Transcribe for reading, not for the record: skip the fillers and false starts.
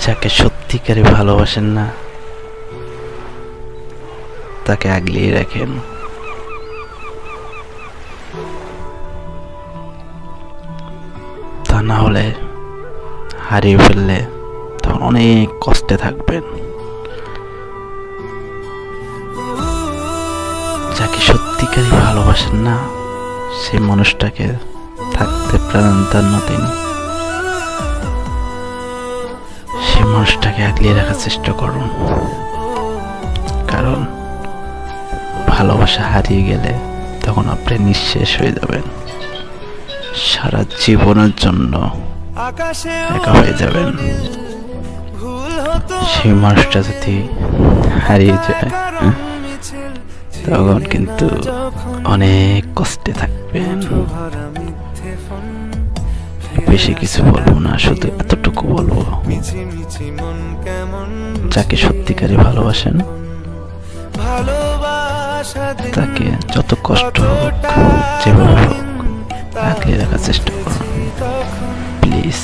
যাকে সত্যিকারে ভালোবাসেন না তাকে আগলিয়ে রাখেন। তা না হলে হারিয়ে ফেললে তখন অনেক কষ্টে থাকবেন। যাকে সত্যিকারই ভালোবাসেন না সেই মানুষটাকে থাকতে প্রাণান্তর দিন, সেই মানুষটাকে আগলিয়ে রাখার চেষ্টা করুন। কারণ ভালোবাসা হারিয়ে গেলে তখন আপনি নিঃশেষ হয়ে যাবেন, সারা জীবনের জন্য একা হয়ে যাবেন। সেই মানুষটা যদি হারিয়ে যায় তখন কিন্তু অনেক কষ্টে থাকবেন। বেশি কিছু বলবো না, শুধু এতটুকু বলবো, যাকে সত্যিকারে ভালোবাসেন তাকে যত কষ্ট হোক যেভাবে হোক আগলে রাখার চেষ্টা করুন প্লিজ।